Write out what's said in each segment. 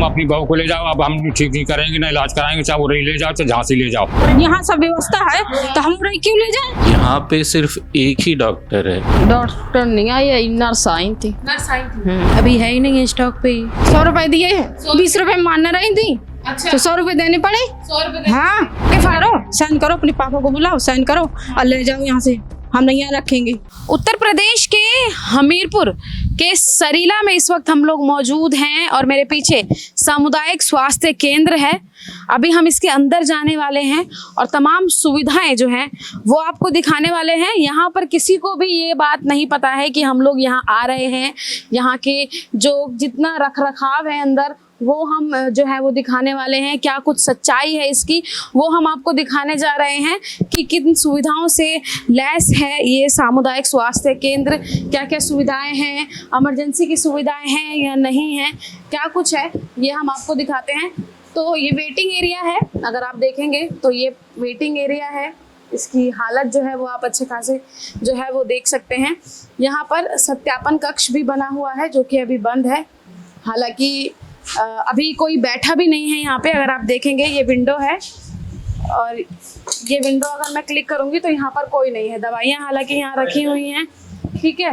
तुम अपनी बहू को ले जाओ, अब हम ठीक नहीं करेंगे, ना इलाज कराएंगे, चाहे उरई ले जाओ चाहे झांसी ले जाओ। यहाँ सब व्यवस्था है तो हम उरई क्यों ले जाएं? यहाँ पे सिर्फ एक ही डॉक्टर है। डॉक्टर नहीं आई, नर्स आई थी। अभी है ही नहीं स्टॉक पे। 100 रुपए दिए, 20 रुपए मान रही थी। अच्छा। तो 100 रुपए देने पड़े। 100 रुपए। हाँ, के फाड़ो, साइन करो, अपने पापा को बुलाओ, साइन करो और ले जाओ यहाँ से, हम नहीं यहाँ रखेंगे। उत्तर प्रदेश के हमीरपुर के सरीला में इस वक्त हम लोग मौजूद हैं और मेरे पीछे सामुदायिक स्वास्थ्य केंद्र है। अभी हम इसके अंदर जाने वाले हैं और तमाम सुविधाएं जो हैं वो आपको दिखाने वाले हैं। यहाँ पर किसी को भी ये बात नहीं पता है कि हम लोग यहाँ आ रहे हैं। यहाँ के जो जितना रख रखाव है अंदर वो हम जो है वो दिखाने वाले हैं। क्या कुछ सच्चाई है इसकी वो हम आपको दिखाने जा रहे हैं कि किन सुविधाओं से लैस है ये सामुदायिक स्वास्थ्य केंद्र, क्या क्या सुविधाएं हैं, इमरजेंसी की सुविधाएं हैं या नहीं हैं, क्या कुछ है ये हम आपको दिखाते हैं। तो ये वेटिंग एरिया है, अगर आप देखेंगे तो ये वेटिंग एरिया है। इसकी हालत जो है वो आप अच्छे खासे जो है वो देख सकते हैं। यहाँ पर सत्यापन कक्ष भी बना हुआ है जो कि अभी बंद है। हालांकि अभी कोई बैठा भी नहीं है यहाँ पे। अगर आप देखेंगे ये विंडो है और ये विंडो अगर मैं क्लिक करूँगी तो यहाँ पर कोई नहीं है। दवाइयाँ हालांकि यहाँ रखी हुई हैं, ठीक है।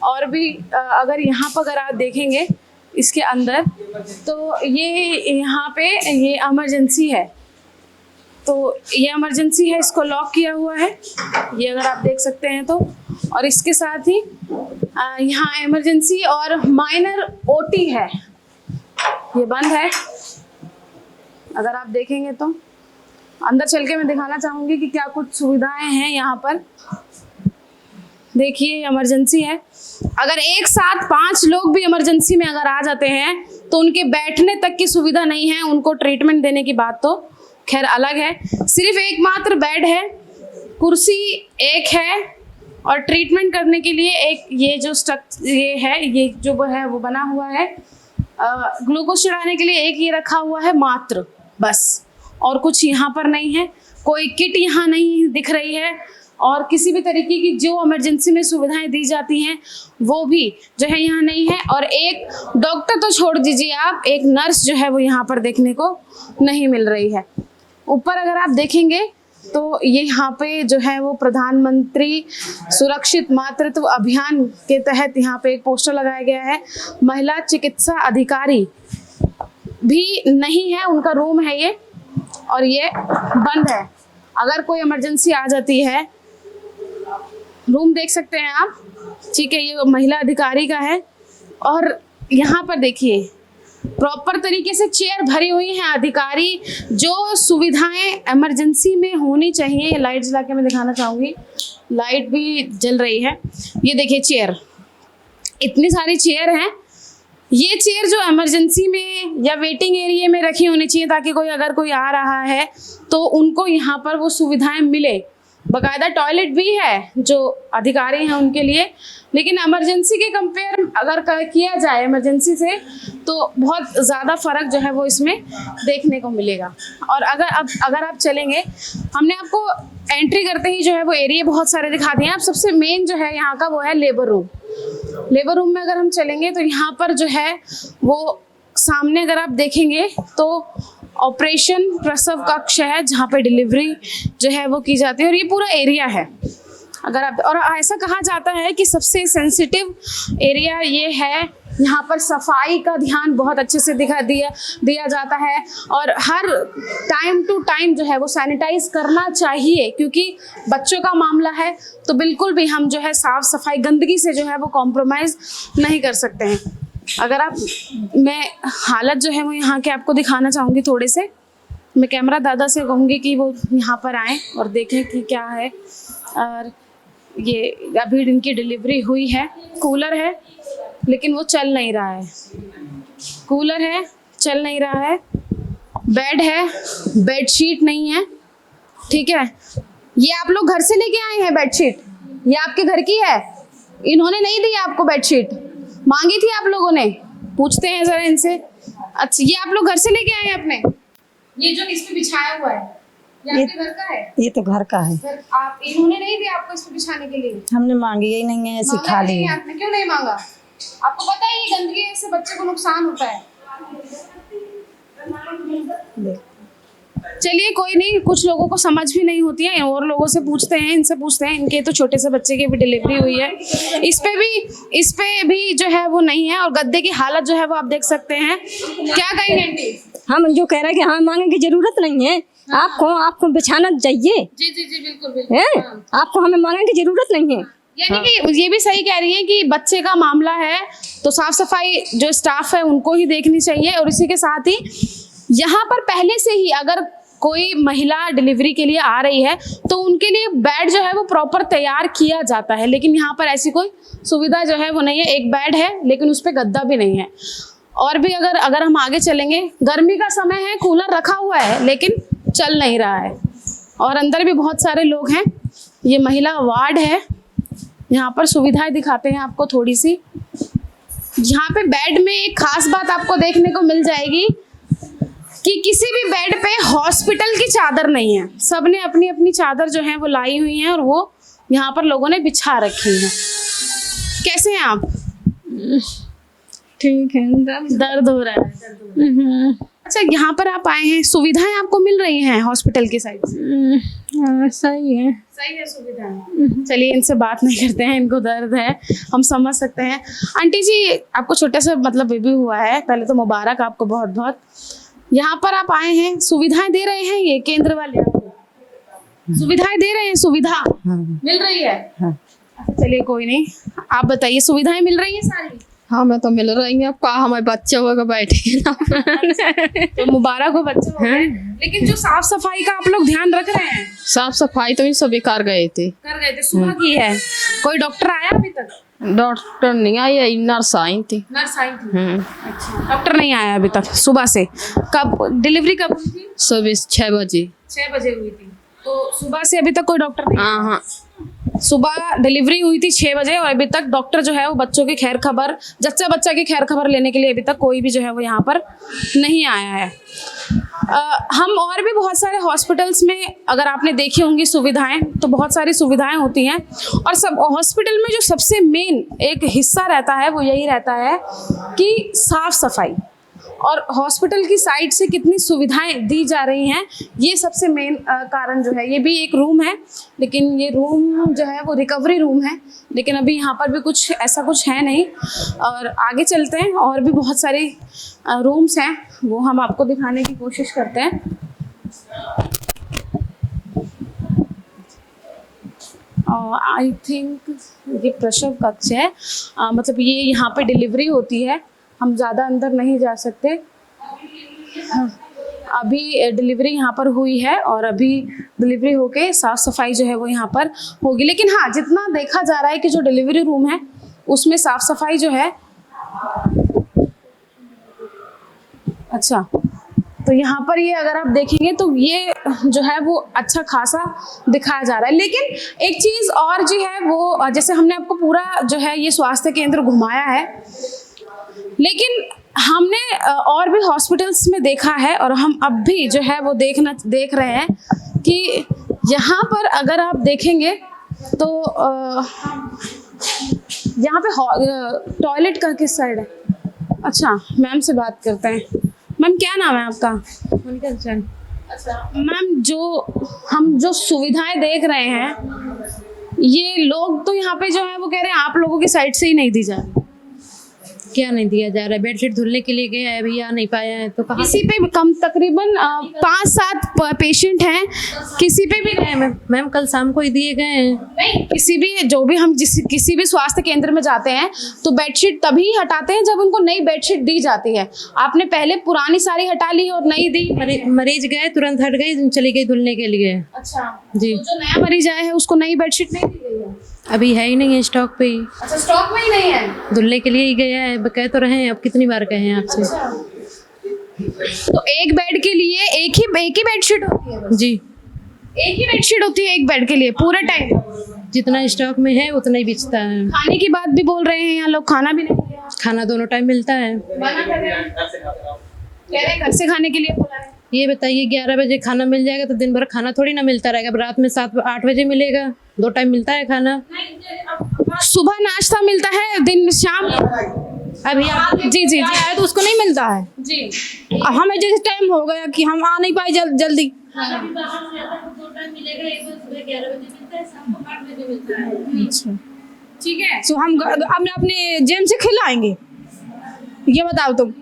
और भी अगर यहाँ पर अगर आप देखेंगे इसके अंदर तो ये यहाँ पे ये इमरजेंसी है, तो ये इमरजेंसी है, इसको लॉक किया हुआ है, ये अगर आप देख सकते हैं तो। और इसके साथ ही यहाँ इमरजेंसी और माइनर ओटी है, ये बंद है। अगर आप देखेंगे तो अंदर चल के मैं दिखाना चाहूँगी कि क्या कुछ सुविधाएं हैं यहाँ पर। देखिए इमरजेंसी है, अगर एक साथ 5 लोग भी इमरजेंसी में अगर आ जाते हैं तो उनके बैठने तक की सुविधा नहीं है। उनको ट्रीटमेंट देने की बात तो खैर अलग है, सिर्फ एकमात्र बेड है, कुर्सी एक है और ट्रीटमेंट करने के लिए एक ये जो ये है, ये जो वो है वो बना हुआ है। ग्लूकोज चढ़ाने के लिए एक ये रखा हुआ है मात्र, बस, और कुछ यहाँ पर नहीं है। कोई किट यहाँ नहीं दिख रही है और किसी भी तरीके की जो इमरजेंसी में सुविधाएं दी जाती हैं वो भी जो है यहाँ नहीं है। और एक डॉक्टर तो छोड़ दीजिए आप, एक नर्स जो है वो यहाँ पर देखने को नहीं मिल रही है। ऊपर अगर आप देखेंगे तो ये यहाँ पे जो है वो प्रधानमंत्री सुरक्षित मातृत्व अभियान के तहत यहाँ पे एक पोस्टर लगाया गया है। महिला चिकित्सा अधिकारी भी नहीं है, उनका रूम है ये और ये बंद है। अगर कोई इमरजेंसी आ जाती है, रूम देख सकते हैं आप, ठीक है, ये महिला अधिकारी का है। और यहाँ पर देखिए प्रॉपर तरीके से चेयर भरी हुई हैं। अधिकारी जो सुविधाएं इमरजेंसी में होनी चाहिए, लाइट जला के मैं दिखाना चाहूँगी, लाइट भी जल रही है। ये देखिए चेयर, इतनी सारी चेयर हैं। ये चेयर जो इमरजेंसी में या वेटिंग एरिया में रखी होनी चाहिए ताकि कोई अगर कोई आ रहा है तो उनको यहाँ पर वो सुविधाएं मिले। बाकायदा टॉयलेट भी है जो अधिकारी हैं उनके लिए, लेकिन इमरजेंसी के कंपेयर अगर किया जाए इमरजेंसी से तो बहुत ज़्यादा फ़र्क जो है वो इसमें देखने को मिलेगा। और अगर आप चलेंगे, हमने आपको एंट्री करते ही जो है वो एरिया बहुत सारे दिखा दिए हैं। अब सबसे मेन जो है यहाँ का वो है लेबर रूम। लेबर रूम में अगर हम चलेंगे तो यहाँ पर जो है वो सामने अगर आप देखेंगे तो ऑपरेशन प्रसव कक्ष है जहाँ पे डिलीवरी जो है वो की जाती है और ये पूरा एरिया है। अगर आप, और ऐसा कहा जाता है कि सबसे सेंसिटिव एरिया ये है। यहाँ पर सफाई का ध्यान बहुत अच्छे से दिया जाता है और हर टाइम टू टाइम जो है वो सैनिटाइज करना चाहिए, क्योंकि बच्चों का मामला है तो बिल्कुल भी हम जो है साफ सफाई, गंदगी से जो है वो कॉम्प्रोमाइज़ नहीं कर सकते हैं। अगर आप, मैं हालत जो है वो यहाँ के आपको दिखाना चाहूँगी थोड़े से। मैं कैमरा दादा से कहूँगी कि वो यहाँ पर आएँ और देखें कि क्या है। और ये अभी इनकी डिलीवरी हुई है। कूलर है लेकिन वो चल नहीं रहा है, कूलर है चल नहीं रहा है। बेड है, बेडशीट नहीं है, ठीक है। ये आप लोग घर से लेके आए हैं बेडशीट, ये आपके घर की है, इन्होंने नहीं दी आपको बेडशीट, मांगी थी आप लोगों ने, पूछते हैं जरा इनसे। अच्छा, ये आप लोग घर से लेके आए हैं अपने? ये जो इस पे बिछाया हुआ है ये आपके घर का है? ये तो घर का है। सर, आप, इन्होंने नहीं दिया आपको इस पे बिछाने के लिए? हमने मांगी ही नहीं है, ऐसी खा ली। आपने क्यों नहीं मांगा? आपको पता है ये गंदगी से बच्चे को नुकसान होता है। चलिए कोई नहीं, कुछ लोगों को समझ भी नहीं होती है और लोगों से पूछते हैं, इनसे पूछते हैं, इनके तो छोटे से बच्चे की भी डिलीवरी हुई है। इस पे भी जो है वो नहीं है। और गद्दे की हालत जो है वो आप देख सकते हैं। क्या कहेंगे आंटी? हम जो कह रहे हैं कि हाँ मांगने की जरूरत नहीं है, आपको बिछाना चाहिए जी जी जी बिल्कुल बिल्कुल। है, आपको हमें मांगने की जरूरत नहीं है। यानी कि ये भी सही कह रही है कि बच्चे का मामला है तो साफ सफाई जो स्टाफ है उनको ही देखनी चाहिए। और इसी के साथ ही यहाँ पर पहले से ही अगर कोई महिला डिलीवरी के लिए आ रही है तो उनके लिए बेड जो है वो प्रॉपर तैयार किया जाता है, लेकिन यहाँ पर ऐसी कोई सुविधा जो है वो नहीं है। एक बेड है लेकिन उस पर गद्दा भी नहीं है। और भी अगर हम आगे चलेंगे, गर्मी का समय है, कूलर रखा हुआ है लेकिन चल नहीं रहा है। और अंदर भी बहुत सारे लोग हैं। ये महिला वार्ड है। यहाँ पर सुविधाएं दिखाते हैं आपको थोड़ी सी। यहाँ पे बेड में एक खास बात आपको देखने को मिल जाएगी कि किसी भी बेड पे हॉस्पिटल की चादर नहीं है। सबने अपनी अपनी चादर जो है वो लाई हुई है और वो यहाँ पर लोगों ने बिछा रखी है। कैसे हैं आप? ठीक है, दर्द हो रहा है। अच्छा, यहाँ पर आप आए हैं, सुविधाएं आपको मिल रही हैं हॉस्पिटल की साइड से? सही है। सही है सुविधाएं। चलिए इनसे बात नहीं करते हैं, इनको दर्द है, हम समझ सकते हैं। आंटी जी, आपको छोटा सा मतलब बेबी हुआ है, पहले तो मुबारक आपको बहुत बहुत। यहाँ पर आप आए हैं, सुविधाएं दे रहे हैं ये केंद्र वाले आपको? सुविधाएं दे रहे हैं? सुविधा मिल रही है? अच्छा चलिए कोई नहीं, आप बताइए सुविधाएं मिल रही है सारी? हाँ मैं तो मिल रही है। का हमारे बच्चे होगा बैठे ना तो मुबारक हो बच्चे हो गए। लेकिन जो साफ सफाई का आप लोग ध्यान रख रहे हैं? साफ सफाई तो इन सभी कर गए थे। सुबह की है। कोई डॉक्टर आया अभी तक? डॉक्टर नहीं आई, नर्स आई थी। नर्स आई थी। अच्छा, डॉक्टर नहीं आया अभी तक सुबह से। कब डिलीवरी कब हुई थी? सुबह 6 बजे। 6 बजे हुई थी। तो सुबह से अभी तक कोई डॉक्टर नहीं? हाँ, सुबह डिलीवरी हुई थी 6 बजे और अभी तक डॉक्टर जो है वो बच्चों की खैर खबर, जच्चा बच्चा की खैर खबर लेने के लिए अभी तक कोई भी जो है वो यहाँ पर नहीं आया है। हम और भी बहुत सारे हॉस्पिटल्स में अगर आपने देखी होंगी सुविधाएं, तो बहुत सारी सुविधाएं होती हैं। और सब हॉस्पिटल में जो सबसे मेन एक हिस्सा रहता है वो यही रहता है कि साफ सफाई और हॉस्पिटल की साइड से कितनी सुविधाएं दी जा रही हैं, ये सबसे मेन कारण जो है। ये भी एक रूम है, लेकिन ये रूम जो है वो रिकवरी रूम है, लेकिन अभी यहाँ पर भी कुछ ऐसा कुछ है नहीं। और आगे चलते हैं, और भी बहुत सारी रूम्स हैं, वो हम आपको दिखाने की कोशिश करते हैं। आई थिंक ये प्रसव कक्ष है, मतलब ये यहाँ पे डिलीवरी होती है। हम ज़्यादा अंदर नहीं जा सकते। हाँ, अभी डिलीवरी यहाँ पर हुई है और अभी डिलीवरी होके साफ़ सफाई जो है वो यहाँ पर होगी। लेकिन हाँ, जितना देखा जा रहा है कि जो डिलीवरी रूम है उसमें साफ़ सफाई जो है, अच्छा, तो यहाँ पर ये अगर आप देखेंगे तो ये जो है वो अच्छा खासा दिखाया जा रहा है। लेकिन एक चीज़ और जो है वो, जैसे हमने आपको पूरा जो है ये स्वास्थ्य केंद्र घुमाया है, लेकिन हमने और भी हॉस्पिटल्स में देखा है और हम अब भी जो है वो देख रहे हैं कि यहाँ पर अगर आप देखेंगे तो यहाँ पे टॉयलेट का किस साइड है? अच्छा, मैम से बात करते हैं। मैम क्या नाम है आपका? अच्छा मैम, हम जो सुविधाएं देख रहे हैं, ये लोग तो यहाँ पे जो है वो कह रहे हैं आप लोगों की साइड से ही नहीं दी जा रही। क्या नहीं दिया जा रहा है? बेडशीट धुलने के लिए गया है, अभी आ नहीं पाया है तो कहाँ? किसी पे कम तकरीबन 5-7 पेशेंट हैं, किसी पे भी गए मैम कल शाम को ही दिए गए हैं। नहीं, किसी भी जो भी हम किसी भी स्वास्थ्य केंद्र में जाते हैं तो बेडशीट तभी हटाते हैं जब उनको नई बेडशीट दी जाती है। आपने पहले पुरानी सारी हटा ली और नई दी? मरीज गए, तुरंत हट गई, चली गई धुलने के लिए। अच्छा जी। तो जो नया मरीज आया है उसको नई बेडशीट नहीं दी गई है? अभी है ही नहीं है स्टॉक पे ही। अच्छा, स्टॉक में ही नहीं है? धुलने के लिए ही गया है, कह तो रहे हैं, अब कितनी बार कहे हैं आपसे। तो एक बेड के लिए एक ही बेडशीट होती है बस? जी, एक ही बेडशीट होती है एक बेड के लिए पूरे टाइम? जितना स्टॉक में है उतना ही बिचता है। खाने की बात भी बोल रहे हैं यहाँ लोग, खाना भी नहीं दिया? खाना दोनों टाइम मिलता है। मना कर रहे हैं? कह रहे हैं घर से खाने के लिए बोला है। ये बताइए 11 बजे खाना मिल जाएगा तो दिन भर खाना थोड़ी ना मिलता रहेगा। अब रात में 7-8 बजे मिलेगा, 2 टाइम मिलता है खाना। सुबह नाश्ता मिलता है, दिन शाम? अभी आप जी जी जी है तो उसको नहीं मिलता है। जी अब हमें जैसे टाइम हो गया कि हम आ नहीं पाए जल्दी। ठीक है। तो हम अपने अपने जेम से खिलाएंगे, ये बताओ तुम।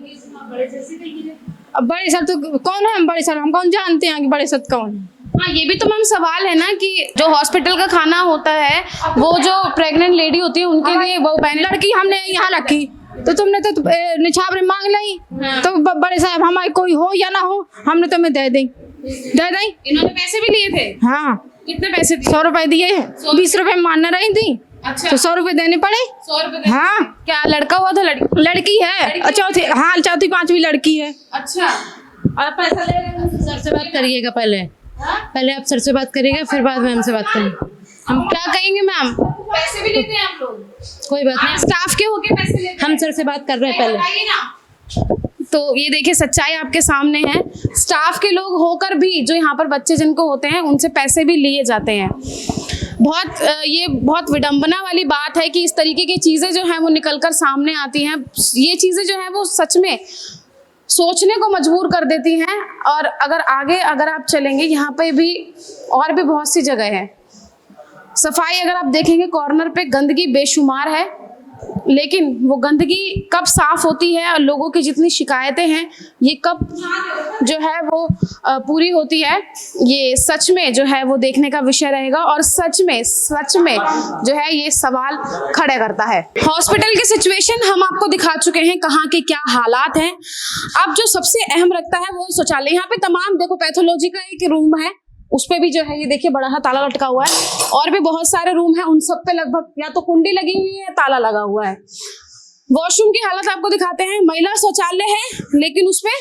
अब बड़े सर तो कौन है? हम बड़े सर हम कौन जानते हैं कि बड़े सर कौन है? हाँ, ये भी तो मैम सवाल है ना कि जो हॉस्पिटल का खाना होता है वो जो प्रेग्नेंट लेडी होती है उनके लिए वो लड़की हमने यहाँ रखी तो तुमने तो निछावरे मांग ली, तो बड़े साहब हमारे कोई हो या ना हो हमने तुम्हें दे दें। इन्होंने पैसे भी लिए थे? हाँ, कितने पैसे दिए? 100 रुपए दिए हैं, 20 रुपए मानना रही थी अच्छा, तो 100 रुपए देने पड़े। 100 रुपए? हाँ, क्या लड़का हुआ था? लड़की? लड़की है, चौथी, हाँ चौथी पांचवी लड़की है। अच्छा, और पैसा ले रहे हैं। सर से बात करिएगा पहले आप सर से बात करिएगा, फिर बाद में हमसे बात करेंगे। हम क्या कहेंगे मैम? पैसे भी लेते हैं आप लोग? कोई बात नहीं, स्टाफ के होके पैसे लेते हैं? हम सर से बात कर रहे हैं पहले। बताइए ना। तो ये देखिए सच्चाई आपके सामने है, स्टाफ के लोग होकर भी जो यहाँ पर बच्चे जिनको होते हैं उनसे पैसे भी लिए जाते हैं। ये बहुत विडंबना वाली बात है कि इस तरीके की चीज़ें जो हैं वो निकल कर सामने आती हैं। ये चीज़ें जो हैं वो सच में सोचने को मजबूर कर देती हैं। और अगर आप चलेंगे यहाँ पे भी और भी बहुत सी जगह है, सफाई अगर आप देखेंगे कॉर्नर पे गंदगी बेशुमार है, लेकिन वो गंदगी कब साफ होती है और लोगों की जितनी शिकायतें हैं ये कब जो है वो पूरी होती है, ये सच में जो है वो देखने का विषय रहेगा। और सच में जो है ये सवाल खड़े करता है। हॉस्पिटल की सिचुएशन हम आपको दिखा चुके हैं, कहाँ के क्या हालात हैं। अब जो सबसे अहम रखता है वो शौचालय। यहाँ पे तमाम देखो पैथोलॉजी का एक रूम है, उस पे भी जो है ये देखिए बड़ा सा ताला लटका हुआ है, और भी बहुत सारे रूम हैं उन सब पे लगभग या तो कुंडी लगी हुई है या ताला लगा हुआ है। वॉशरूम की हालत आपको दिखाते हैं, महिला शौचालय है लेकिन उसपे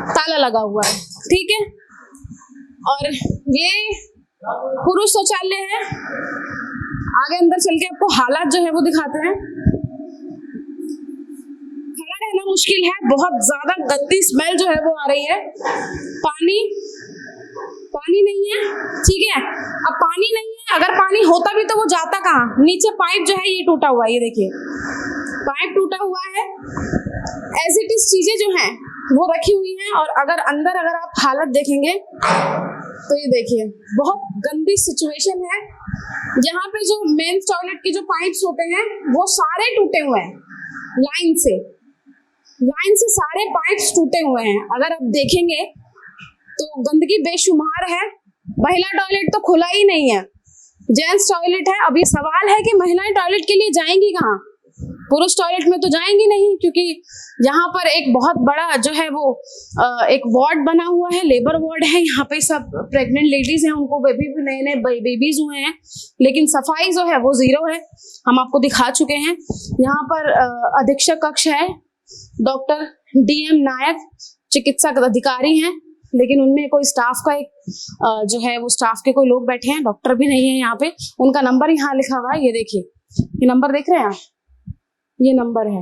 ताला लगा हुआ है, ठीक है। और ये पुरुष शौचालय है, आगे अंदर चल के आपको हालात जो है वो दिखाते हैं। खड़ा रहना मुश्किल है, बहुत ज्यादा गंदी स्मेल जो है वो आ रही है। पानी नहीं है, ठीक है। अब पानी नहीं है, अगर पानी होता भी तो वो जाता कहाँ? नीचे पाइप जो है ये टूटा हुआ है, ये देखिए पाइप टूटा हुआ है। एज इट इज चीजें जो हैं वो रखी हुई हैं। और अगर आप हालत देखेंगे तो ये देखिए बहुत गंदी सिचुएशन है। यहाँ पे जो मेंस टॉयलेट के जो पाइप्स होते हैं वो सारे टूटे हुए हैं, लाइन से सारे पाइप्स टूटे हुए हैं। अगर आप देखेंगे तो गंदगी बेशुमार है। महिला टॉयलेट तो खुला ही नहीं है, जेंट्स टॉयलेट है। अब ये सवाल है कि महिलाएं टॉयलेट के लिए जाएंगी कहाँ? पुरुष टॉयलेट में तो जाएंगी नहीं, क्योंकि यहाँ पर एक बहुत बड़ा जो है वो एक वार्ड बना हुआ है, लेबर वार्ड है। यहाँ पे सब प्रेग्नेंट लेडीज हैं, उनको नए बेबीज हुए हैं, लेकिन सफाई जो है वो जीरो है। हम आपको दिखा चुके हैं। यहाँ पर अधीक्षक कक्ष है, डॉक्टर DM नायक चिकित्सा अधिकारी हैं, लेकिन उनमें कोई स्टाफ का एक जो है वो स्टाफ के कोई लोग बैठे हैं, डॉक्टर भी नहीं है यहाँ पे। उनका नंबर यहाँ लिखा हुआ है, ये देखिए ये नंबर देख रहे हैं आप, ये नंबर है,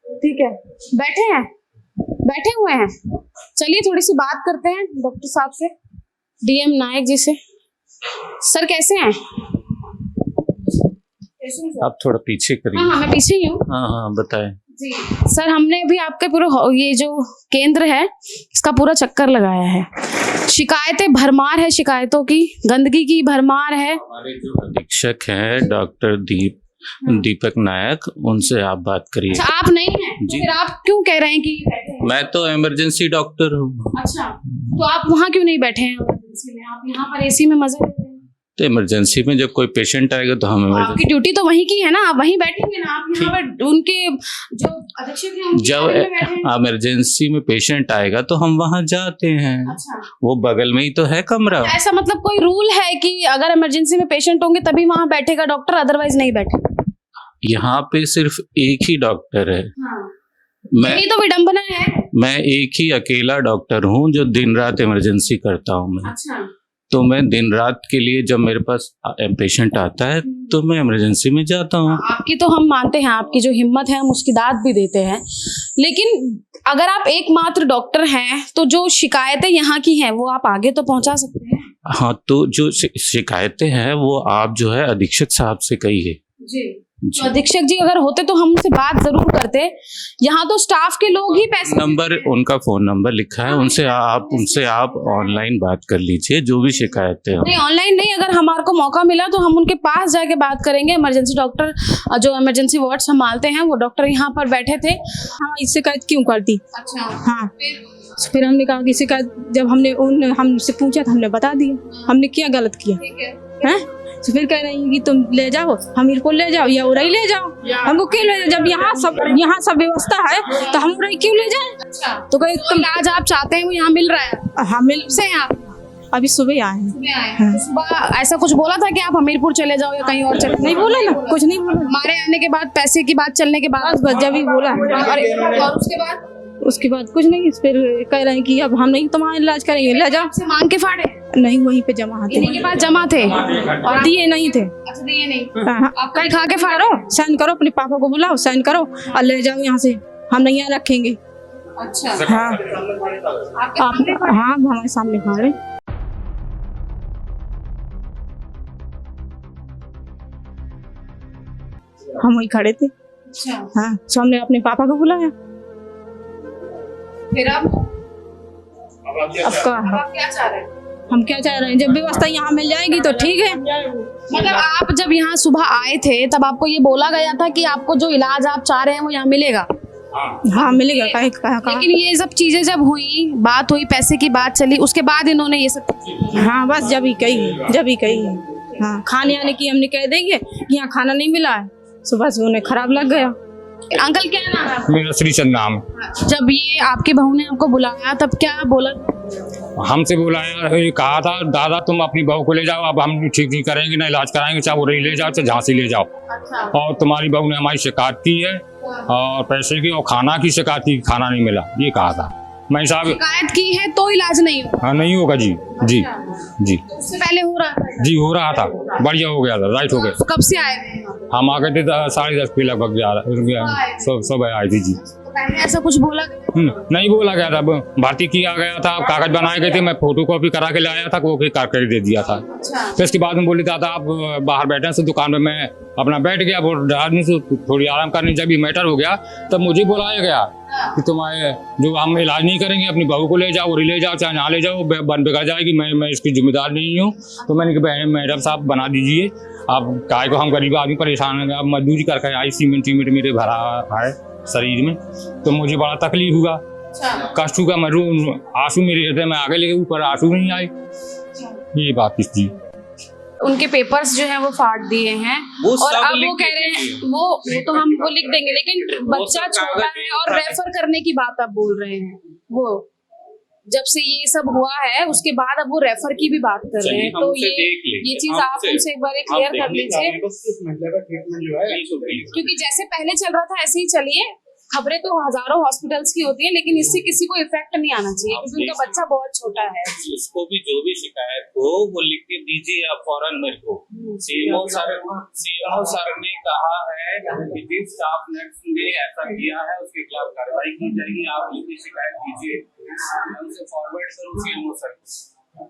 ठीक है। बैठे हुए हैं। चलिए थोड़ी सी बात करते हैं डॉक्टर साहब से, DM नायक जी से। सर कैसे हैं? आप थोड़ा पीछे करिए। हाँ, मैं पीछे ही हूँ। हाँ बताएं जी सर, हमने अभी आपके पूरा ये जो केंद्र है इसका पूरा चक्कर लगाया है। शिकायतें भरमार है, शिकायतों की, गंदगी की भरमार है। हमारे जो अधीक्षक हैं डॉक्टर दीपक नायक, उनसे आप बात करिए। अच्छा, आप नहीं हैं तो जी। फिर आप क्यों कह रहे हैं कि बैठे हैं? मैं तो इमरजेंसी डॉक्टर हूँ। अच्छा, तो आप वहाँ क्यों नहीं बैठे हैं इमरजेंसी में? आप यहाँ पर AC में मजे ले रहे हैं। तो इमरजेंसी में जब कोई पेशेंट आएगा तो हम आपकी ड्यूटी तो वहीं की है ना, आप वहीं बैठेंगे ना। आप यहाँ पर उनके जो अधीक्षक हैं उनके जब सामने बैठे हैं। इमरजेंसी में पेशेंट आएगा तो हम वहाँ जाते हैं। अच्छा, वो बगल में ही तो है कमरा। ऐसा मतलब कोई रूल है कि अगर इमरजेंसी में पेशेंट होंगे तभी वहाँ बैठेगा डॉक्टर, अदरवाइज नहीं बैठेगा? यहाँ पे सिर्फ एक ही डॉक्टर है। हाँ, मैं यही तो विडंबना है। मैं एक ही अकेला डॉक्टर हूँ जो दिन रात इमरजेंसी करता हूँ मैं। अच्छा, तो मैं दिन रात के लिए जब मेरे पास पेशेंट आता है तो मैं इमरजेंसी में जाता हूँ। आपकी तो हम मानते हैं, आपकी जो हिम्मत है हम उसकी दाद भी देते हैं, लेकिन अगर आप एकमात्र डॉक्टर हैं तो जो शिकायतें यहाँ की हैं वो आप आगे तो पहुँचा सकते हैं। हाँ, तो जो शिकायतें हैं वो आप जो है अधीक्षक साहब से कहिए। जी, जी। तो अधीक्षक जी अगर होते तो हम उनसे बात जरूर करते। यहाँ तो स्टाफ के लोग ही पैसे नंबर, उनका फ़ोन नंबर लिखा है, उनसे आप ऑनलाइन बात कर लीजिए, जो भी शिकायतें हो। नहीं, ऑनलाइन नहीं, अगर हमारे को मौका मिला तो हम उनके पास जाके बात करेंगे। इमरजेंसी डॉक्टर जो इमरजेंसी वार्ड संभालते हैं वो डॉक्टर यहाँ पर बैठे थे। हाँ, इससे शिकायत क्यों कर दी? अच्छा, हाँ, फिर हमने कहा कि शिकायत जब हमसे पूछा तो हमने बता दिया हमने क्या गलत किया हैं। तो फिर कह रही कि तुम ले जाओ, हमीरपुर ले जाओ या उरई ले जाओ। हमको क्यों ले जाओ जब यहाँ सब व्यवस्था है तो हम उरई क्यों ले जाए? तो कहे तुम इलाज आप चाहते हैं वो यहाँ मिल रहा है? हाँ, मिल से आप अभी सुबह आए हैं। तो सुबह ऐसा कुछ बोला था कि आप हमीरपुर चले जाओ या कहीं और चले? नहीं बोला ना, कुछ नहीं बोला। हमारे आने के बाद, पैसे की बात चलने के बाद बस जब ही बोला और उसके बाद कुछ नहीं। फिर कह रहे हैं कि अब हम नहीं तुम्हारा इलाज करेंगे, ले जाओ। से मांग के फाड़े? नहीं, वहीं पे जमा थे, इन्हीं के पास जमा थे और दिए नहीं थे। अच्छा, दिए नहीं। हाँ, आप कहीं खा के फाड़ो? साइन करो, अपने पापा को बुलाओ, साइन करो और ले जाओ यहाँ से, हम नहीं यहाँ रखेंगे। अच्छा, हाँ, हाँ, हमारे सामने फाड़े। हम वही खड़े थे। अच्छा, हाँ, तो हमने अपने पापा को बुलाया। फिर आप अब क्या चाह रहे हैं? हम क्या चाह रहे हैं, जब व्यवस्था यहाँ मिल जाएगी तो ठीक है। मतलब आप जब यहाँ सुबह आए थे तब आपको ये बोला गया था कि आपको जो इलाज आप चाह रहे हैं वो यहाँ मिलेगा? हाँ, मिलेगा। कहा लेकिन ये सब चीजें जब हुई, बात हुई, पैसे की बात चली, उसके बाद इन्होंने ये सब हाँ, बस जब ही कही। हाँ, खाने आने की हमने कह देंगे कि यहाँ खाना नहीं मिला है, सुबह से उन्हें खराब लग गया। अंकल क्या नाम है? मेरा श्रीचंद नाम है। जब ये आपकी बहू ने आपको बुलाया तब क्या बोला? हमसे बुलाया, ये कहा था दादा तुम अपनी बहू को ले जाओ, अब हम ठीक नहीं करेंगे, ना इलाज कराएंगे, चाहे उरई ले जाओ चाहे झांसी ले जाओ। और तुम्हारी बहू ने हमारी शिकायत की है और पैसे की और खाना की शिकायत की, खाना नहीं मिला, ये कहा था। मैं साहब शिकायत की है तो इलाज नहीं हुआ? हाँ, नहीं होगा जी। जी जी उससे पहले हो रहा था? जी, हो रहा था, बढ़िया हो गया था, राइट हो गया। तो कब से आए थे? हम आ गए थे 10:30 के लगभग, सुबह आई थी जी। तो पहले ऐसा कुछ बोला गया? नहीं बोला गया था, भर्ती किया गया था, कागज बनाए गए थे, मैं फोटो कॉपी करा के लाया था, वो करके दे दिया था। तो इसके बाद में बोले दादा आप बाहर बैठे से दुकान में, मैं अपना बैठ गया, वो आदमी से थोड़ी आराम करने, जब ये मैटर हो गया तब मुझे बुलाया गया कि तुम्हारे जो हम इलाज नहीं करेंगे, अपनी बहू को ले जाओ, ले जाओ चाहे यहाँ ले जाओ, बिगड़ जाएगी, मैं इसकी जिम्मेदार नहीं हूँ। तो मैंने कहा मैडम साहब बना दीजिए, आप काय को, हम गरीब आदमी परेशान हैं, अब मजदूरी करके आई, सीमेंट मेरे भरा है शरीर में, तो मुझे बड़ा तकलीफ हुआ, कष्ट हुआ, मैं आंसू मेरे हृदय में आगे लेके ऊपर आंसू नहीं आए, ये बात थी। उनके पेपर्स जो हैं वो फाड़ दिए हैं और अब वो कह रहे हैं वो तो हम वो लिख देंगे, लेकिन बच्चा छोटा है और रेफर करने की बात आप बोल रहे हैं। वो जब से ये सब हुआ है उसके बाद अब वो रेफर की भी बात कर रहे हैं, तो ये चीज आप उनसे एक बार क्लियर कर लीजिए, क्योंकि जैसे पहले चल रहा था ऐसे ही चलिए। खबरें तो हजारों हॉस्पिटल्स की होती हैं, लेकिन इससे किसी को इफेक्ट नहीं आना चाहिए, क्योंकि उनका बच्चा बहुत छोटा है। उसको भी जो भी शिकायत हो वो लिख के दीजिए आप फौरन मेरे को। सीएमओ सर ने कहा है कि जिस स्टाफ नर्स ने ऐसा किया है उसके खिलाफ कार्रवाई की जाएगी, आप लिख के शिकायत कीजिए, मैं उसे फॉरवर्ड करूँ सीएमओ सर को।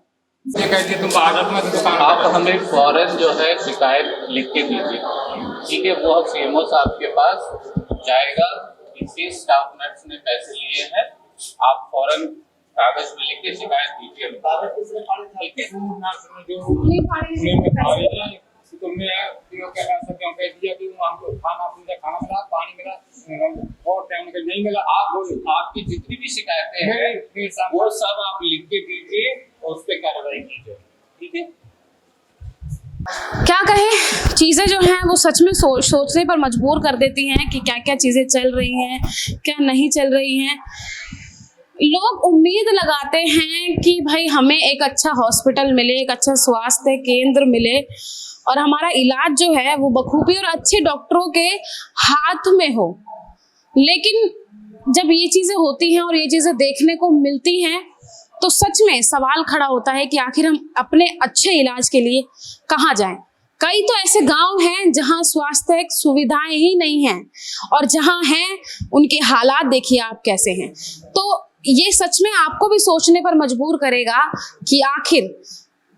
ये कहती तुम बाहर में दुकान, आप हमें फौरन जो है शिकायत लिख के दीजिए, ठीक है? वो सीएमओ साहब के पास जाएगा, किसी स्टाफ नर्स ने पैसे लिए हैं, आप फौरन कागज में लिख के शिकायत कीजिए, ठीक है? तुमने ऐसा क्यों कह दिया कि हमको खाना मिला, पानी मिला और टाइम नहीं मिला, आप बोलो, आपकी जितनी भी शिकायतें हैं वो सब आप लिख के दीजिए और उस पर कार्रवाई कीजिए, ठीक है? क्या कहें, चीज़ें जो हैं वो सच में सोचने पर मजबूर कर देती हैं कि क्या क्या चीज़ें चल रही हैं, क्या नहीं चल रही हैं। लोग उम्मीद लगाते हैं कि भाई हमें एक अच्छा हॉस्पिटल मिले, एक अच्छा स्वास्थ्य केंद्र मिले और हमारा इलाज जो है वो बखूबी और अच्छे डॉक्टरों के हाथ में हो। लेकिन जब ये चीज़ें होती हैं और ये चीज़ें देखने को मिलती हैं तो सच में सवाल खड़ा होता है कि आखिर हम अपने अच्छे इलाज के लिए कहाँ जाएं। कई तो ऐसे गांव हैं जहां स्वास्थ्य सुविधाएं ही नहीं हैं और जहां हैं उनके हालात देखिए आप कैसे हैं। तो ये सच में आपको भी सोचने पर मजबूर करेगा कि आखिर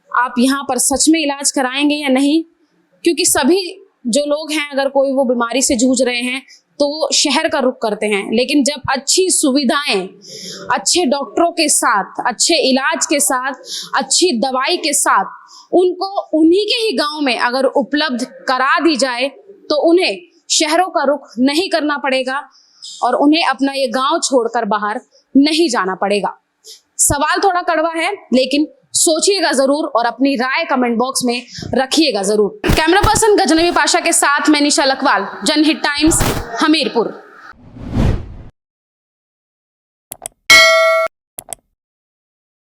आप यहाँ पर सच में इलाज कराएंगे या नहीं, क्योंकि सभी जो लोग हैं अगर कोई वो बीमारी से जूझ रहे हैं तो वो शहर का रुख करते हैं, लेकिन जब अच्छी सुविधाएं, अच्छे डॉक्टरों के साथ, अच्छे इलाज के साथ, अच्छी दवाई के साथ उनको उन्हीं के ही गांव में अगर उपलब्ध करा दी जाए तो उन्हें शहरों का रुख नहीं करना पड़ेगा और उन्हें अपना ये गांव छोड़कर बाहर नहीं जाना पड़ेगा। सवाल थोड़ा कड़वा है लेकिन सोचिएगा जरूर और अपनी राय कमेंट बॉक्स में रखिएगा जरूर। कैमरा पर्सन गजनवी पाशा के साथ मैं निशा लखवाल, जनहित टाइम्स, हमीरपुर।